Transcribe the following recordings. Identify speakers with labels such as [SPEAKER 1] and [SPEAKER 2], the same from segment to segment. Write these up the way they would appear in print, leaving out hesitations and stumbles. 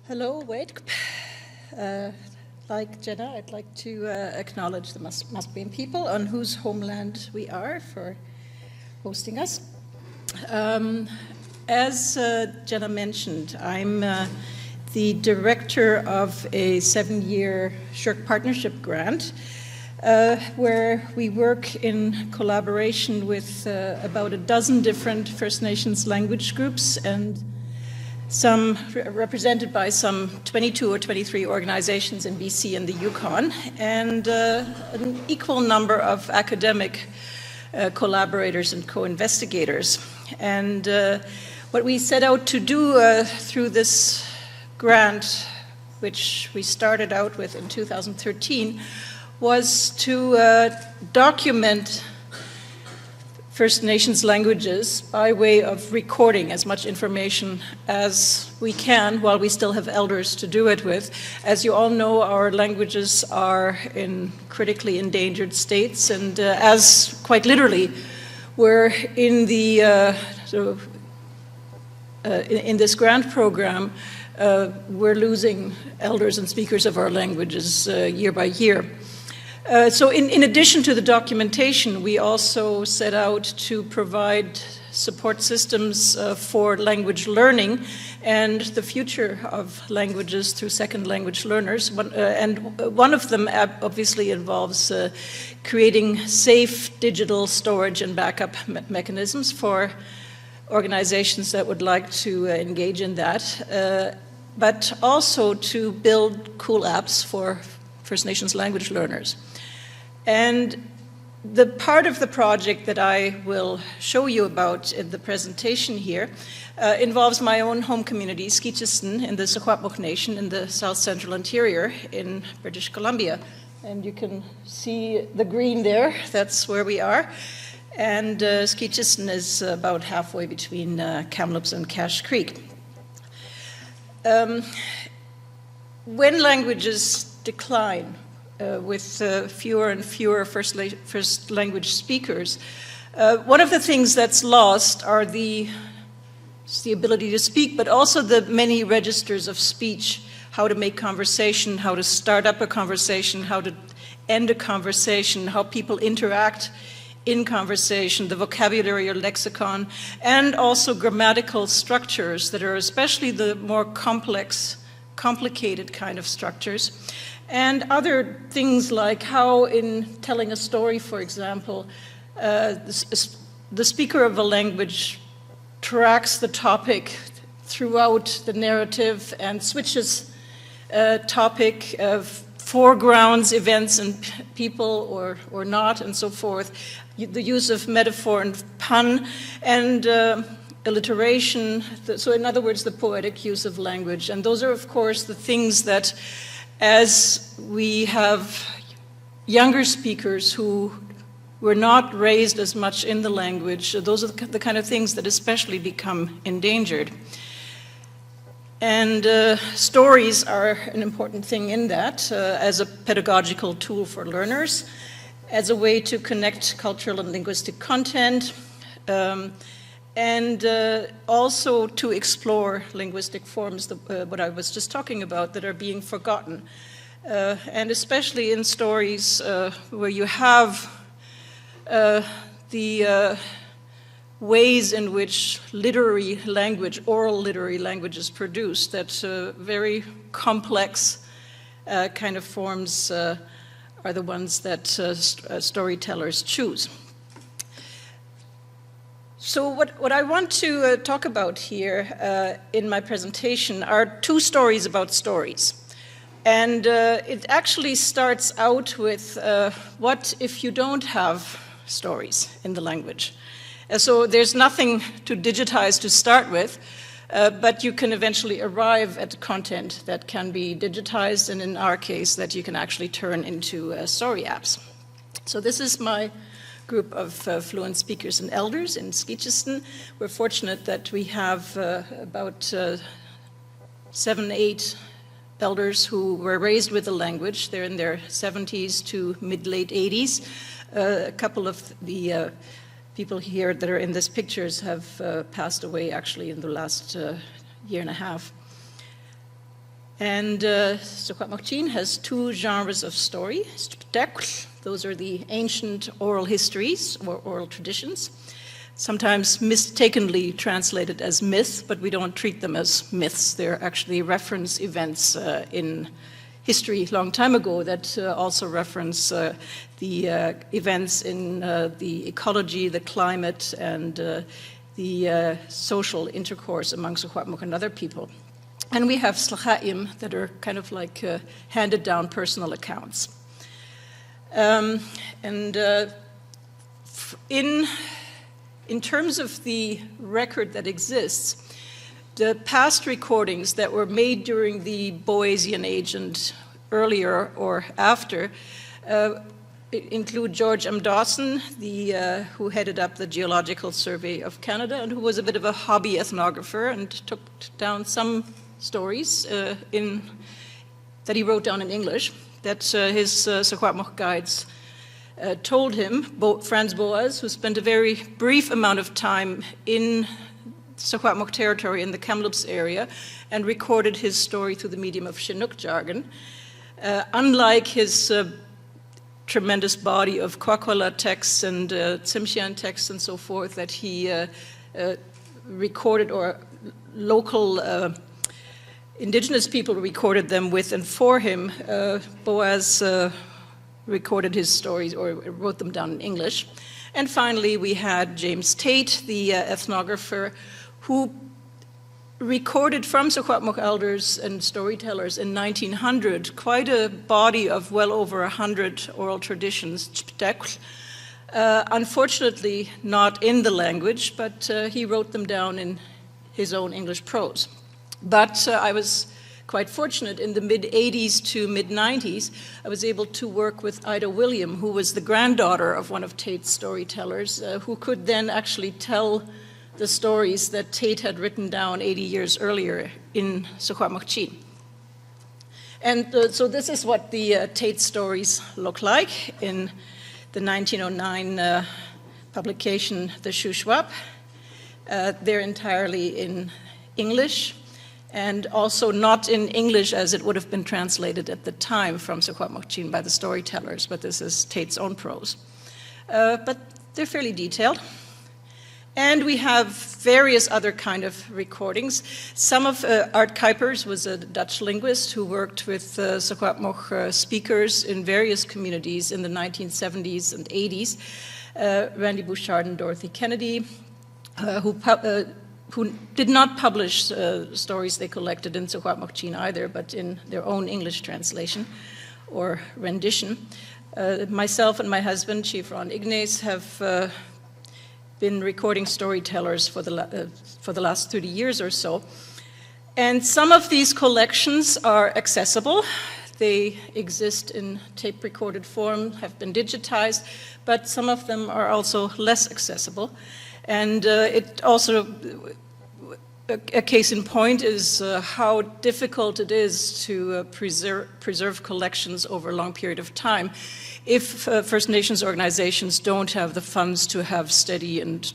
[SPEAKER 1] Hello, Wade. Like Jenna, I'd like to acknowledge the Musqueam people on whose homeland we are for hosting us. As Jenna mentioned, I'm the director of a 7-year Shirk Partnership grant where we work in collaboration with about a dozen different First Nations language groups and some represented by some 22 or 23 organizations in BC and the Yukon, and an equal number of academic collaborators and co-investigators. And what we set out to do through this grant, which we started out with in 2013, was to document First Nations languages by way of recording as much information as we can while we still have elders to do it with. As you all know, our languages are in critically endangered states, and as quite literally, we're in the in this grant program, we're losing elders and speakers of our languages year by year. So in addition to the documentation, we also set out to provide support systems for language learning and the future of languages through second language learners. And one of them obviously involves creating safe digital storage and backup mechanisms for organizations that would like to engage in that, but also to build cool apps for First Nations language learners. And the part of the project that I will show you about in the presentation here involves my own home community, Skitchison, in the Secwepemc Nation in the South Central Interior in British Columbia. And you can see the green there, that's where we are. And Skitchison is about halfway between Kamloops and Cache Creek. When languages decline, with fewer and fewer first language speakers, one of the things that's lost are the ability to speak, but also the many registers of speech, how to make conversation, how to start up a conversation, how to end a conversation, how people interact in conversation, the vocabulary or lexicon, and also grammatical structures that are especially the more complicated kind of structures. And other things like how in telling a story, for example, the speaker of a language tracks the topic throughout the narrative and switches topic of foregrounds, events and people or not, and so forth. The use of metaphor and pun and alliteration, so in other words, the poetic use of language. And those are, of course, the things that as we have younger speakers who were not raised as much in the language, those are the kind of things that especially become endangered. And stories are an important thing in that as a pedagogical tool for learners, as a way to connect cultural and linguistic content, and also to explore linguistic forms, what I was just talking about, that are being forgotten. And especially in stories where you have the ways in which literary language, oral literary language is produced, that very complex kind of forms are the ones that storytellers choose. So what I want to talk about here in my presentation are two stories about stories. And it actually starts out with what if you don't have stories in the language? So there's nothing to digitize to start with, but you can eventually arrive at content that can be digitized, and in our case, that you can actually turn into story apps. So this is my group of fluent speakers and elders in Skitchison. We're fortunate that we have about 7, 8 elders who were raised with the language. They're in their 70s to mid-late 80s. A couple of the people here that are in these pictures have passed away actually in the last year and a half.
[SPEAKER 2] And Secwepemctsín has two genres of story. Those are the ancient oral histories or oral traditions, sometimes mistakenly translated as myth, but we don't treat them as myths. They're actually reference events in history a long time ago that also reference the events in the ecology, the climate, and the social intercourse among Secwepemc and other people. And we have Slacha'im that are kind of like handed down personal accounts. In terms of the record that exists, the past recordings that were made during the Boasian Age and earlier or after include George M. Dawson, who headed up the Geological Survey of Canada and who was a bit of a hobby ethnographer and took down some stories that he wrote down in English that his Secwepemc guides told him. Franz Boas, who spent a very brief amount of time in Secwepemc territory in the Kamloops area and recorded his story through the medium of Chinook jargon. Unlike his tremendous body of Kwakwala texts and Tsimshian texts and so forth that he recorded, or local indigenous people recorded them with and for him, Boas recorded his stories or wrote them down in English. And finally, we had James Tate, the ethnographer, who recorded from Secwepemc elders and storytellers in 1900 quite a body of well over 100 oral traditions, unfortunately not in the language, but he wrote them down in his own English prose. But I was quite fortunate in the mid-80s to mid-90s, I was able to work with Ida William, who was the granddaughter of one of Tate's storytellers, who could then actually tell the stories that Tate had written down 80 years earlier in Secwepemctsín. And so this is what the Tate stories look like in the 1909 publication, The Shuswap. They're entirely in English, and also not in English as it would have been translated at the time from Secwepemctsín by the storytellers, but this is Tate's own prose. But they're fairly detailed. And we have various other kind of recordings. Some of Art Kuipers was a Dutch linguist who worked with Secwepemc speakers in various communities in the 1970s and 80s. Randy Bouchard and Dorothy Kennedy, who did not publish stories they collected in Secwepemctsín either, but in their own English translation or rendition. Myself and my husband, Chief Marianne Ignace, have been recording storytellers for the last 30 years or so. And some of these collections are accessible. They exist in tape-recorded form, have been digitized, but some of them are also less accessible. And it also, a case in point is how difficult it is to preserve collections over a long period of time if First Nations organizations don't have the funds to have steady and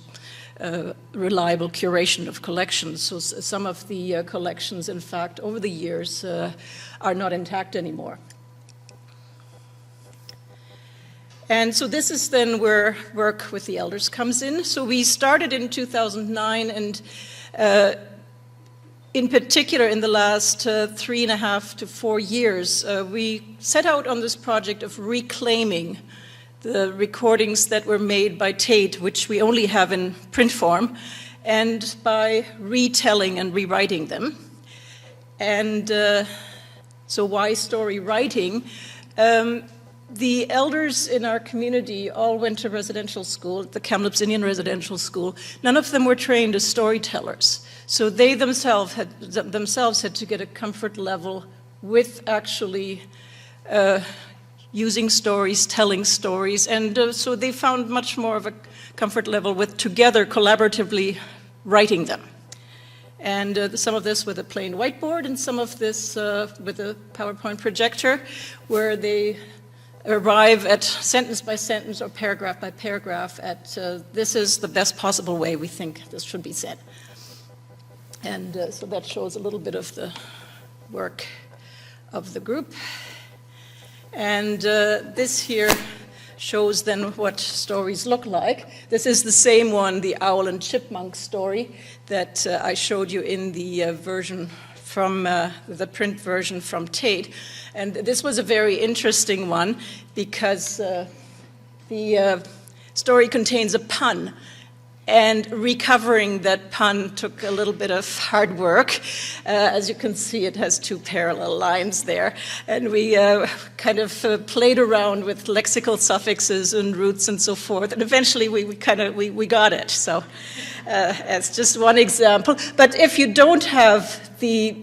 [SPEAKER 2] reliable curation of collections. So some of the collections, in fact, over the years are not intact anymore. And so this is then where work with the elders comes in. So we started in 2009, and in particular in the last 3.5 to 4 years, we set out on this project of reclaiming the recordings that were made by Tate, which we only have in print form, and by retelling and rewriting them. And so why story writing? The elders in our community all went to residential school, the Kamloops Indian Residential School. None of them were trained as storytellers. So they themselves had to get a comfort level with actually using stories, telling stories. And so they found much more of a comfort level with together collaboratively writing them. And some of this with a plain whiteboard and some of this with a PowerPoint projector where they arrive at sentence by sentence or paragraph by paragraph at this is the best possible way we think this should be said. And so that shows a little bit of the work
[SPEAKER 1] of the group. And this here shows then what stories look like. This is the same one, the owl and chipmunk story, that I showed you in the version from the print version from Tate. And this was a very interesting one because the story contains a pun. And recovering that pun took a little bit of hard work. As you can see, it has two parallel lines there. And we kind of played around with lexical suffixes and roots and so forth. And eventually we got it. So as just one example. But if you don't have the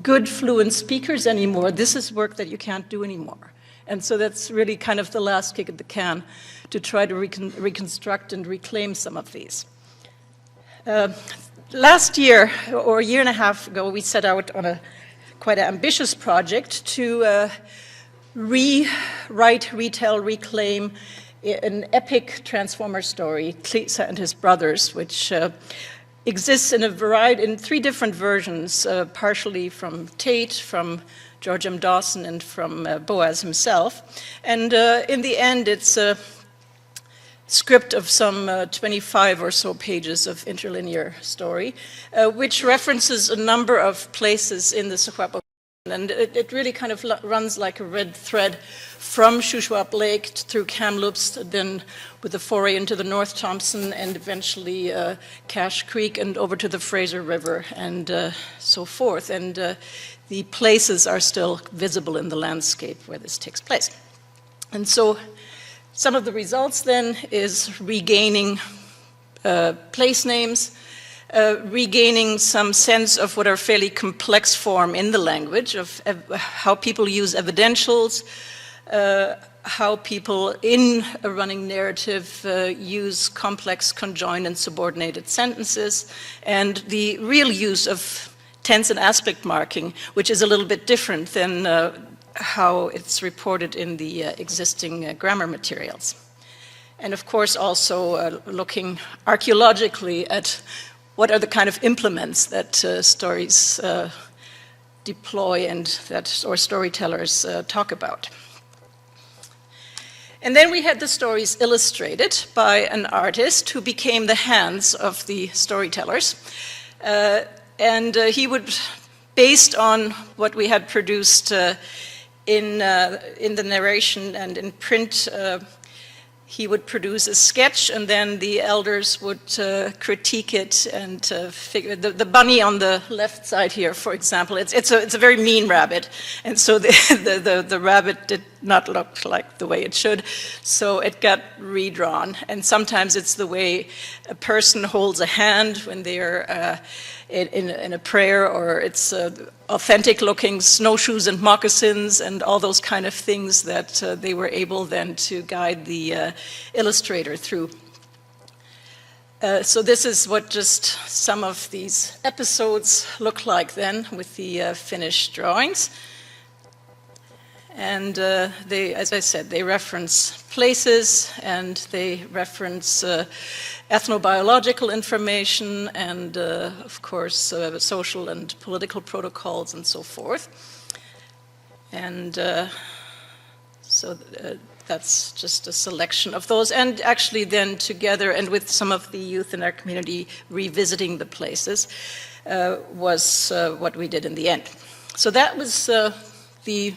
[SPEAKER 1] good fluent speakers anymore, this is work that you can't do anymore. And so that's really kind of the last kick at the can to try to reconstruct and reclaim some of these. Last year, or a year and a half ago, we set out on a quite ambitious project to rewrite, retell, reclaim an epic Transformer story, Tlisa and His Brothers, which exists in in three different versions, partially from Tate, from George M. Dawson, and from Boas himself. And in the end, it's a script of some 25 or so pages of interlinear story, which references a number of places in the Secwepemc. And it really kind of runs like a red thread from Shuswap Lake through Kamloops, then with a foray into the North Thompson, and eventually Cache Creek and over to the Fraser River and so forth. And the places are still visible in the landscape where this takes place. And so some of the results then is regaining place names, regaining some sense of what are fairly complex form in the language, of how people use evidentials, how people in a running narrative use complex conjoined and subordinated sentences, and the real use of tense and aspect marking, which is a little bit different than how it's reported in the existing grammar materials. And of course also looking archaeologically at what are the kind of implements that stories deploy and or storytellers talk about. And then we had the stories illustrated by an artist who became the hands of the storytellers. And he would, based on what we had produced in the narration and in print, he would produce a sketch, and then the elders would critique it and figure. The bunny on the left side here, for example, it's a very mean rabbit, and so the rabbit did not look like the way it should, so it got redrawn. And sometimes it's the way a person holds a hand when they're in a prayer, or it's authentic looking snowshoes and moccasins and all those kind of things that they were able then to guide the illustrator through. So this is what just some of these episodes look like then with the finished drawings. And they, as I said, they reference places, and they reference ethnobiological information, and of course social and political protocols and so forth. And so that's just a selection of those, and actually then together and with some of the youth in our community revisiting the places was what we did in the end. So that was the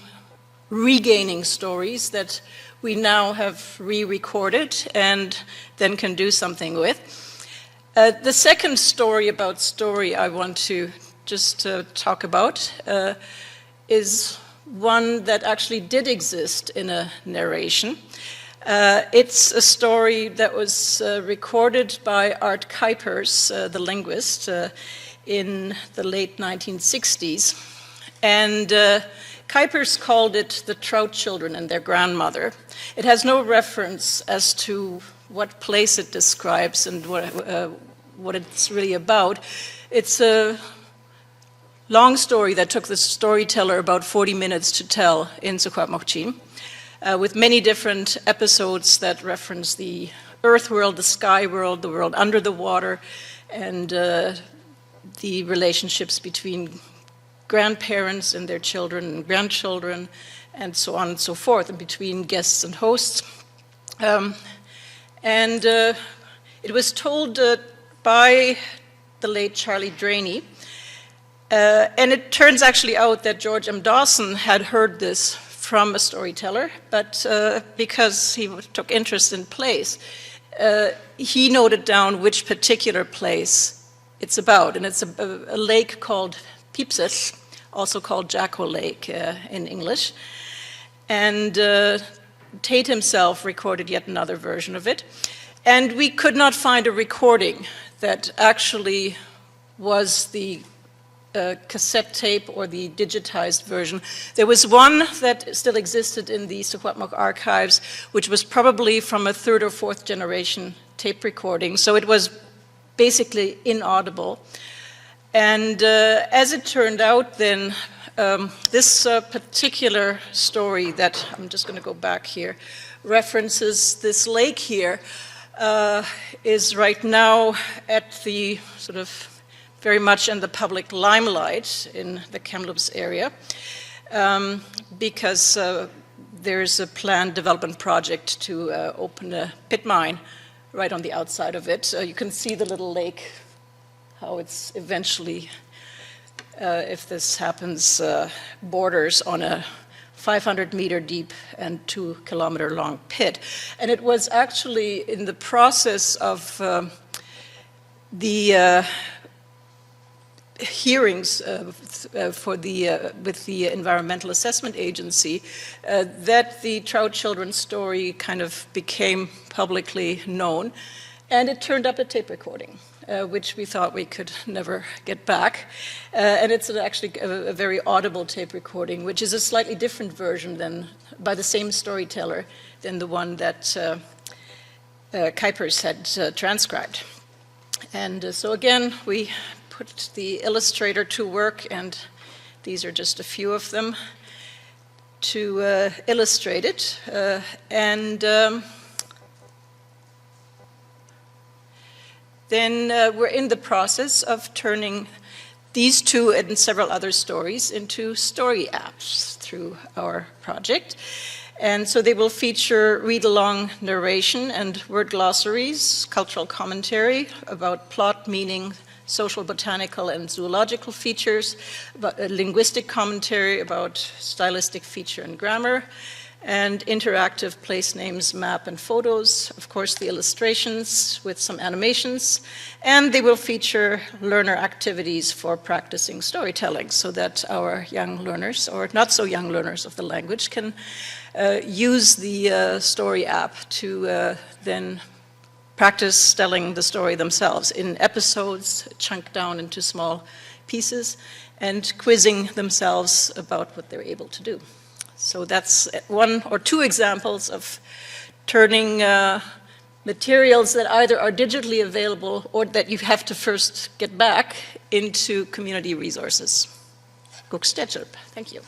[SPEAKER 1] regaining stories that we now have re-recorded and then can do something with. The second story about story I want to just talk about is one that actually did exist in a narration. It's a story that was recorded by Art Kuipers, the linguist, in the late 1960s. And Kuipers called it The Trout Children and Their Grandmother. It has no reference as to what place it describes and what it's really about. It's a long story that took the storyteller about 40 minutes to tell in Secwepemc, with many different episodes that reference the earth world, the sky world, the world under the water, and the relationships between
[SPEAKER 2] grandparents and their children and grandchildren, and so on and so forth, and between guests and hosts. It was told by the late Charlie Draney, and it turns actually out that George M. Dawson had heard this from a storyteller, but because he took interest in place, he noted down which particular place it's about, and it's a lake called Peepsett, also called Jacko Lake in English. And Tate himself recorded yet another version of it. And we could not find a recording that actually was the cassette tape or the digitized version. There was one that still existed in the Secwepemc archives, which was probably from a third or fourth generation tape recording. So it was basically inaudible. And as it turned out then, this particular story that, I'm just going to go back here, references this lake here, is right now at the sort of very much in the public limelight in the Kamloops area, because there's a planned development project to open a pit mine right on the outside of it. You can see the little lake, how it's eventually, if this happens, borders on a 500-meter deep and 2-kilometer long pit. And it was actually in the process of the hearings with the Environmental Assessment Agency that the Trout Children story kind of became publicly known. And it turned up a tape recording, which we thought we could never get back. And it's actually a very audible tape recording, which is a slightly different version than, by the same storyteller, than the one that Kuipers had transcribed. And so again, we put the illustrator to work, and these are just a few of them, to illustrate it. Then we're in the process of turning these two and several other stories into story apps through our project. And so they will feature read-along narration and word glossaries, cultural commentary about plot, meaning, social, botanical, and zoological features, about a linguistic commentary about stylistic feature and grammar, and interactive place names, map, and photos, of course the illustrations with some animations, and they will feature learner activities for practicing storytelling so that our young learners, or not so young learners of the language, can use the story app to then practice telling the story themselves in episodes, chunked down into small pieces, and quizzing themselves about what they're able to do. So that's one or two examples of turning materials that either are digitally available or that you have to first get back into community resources. Thank you.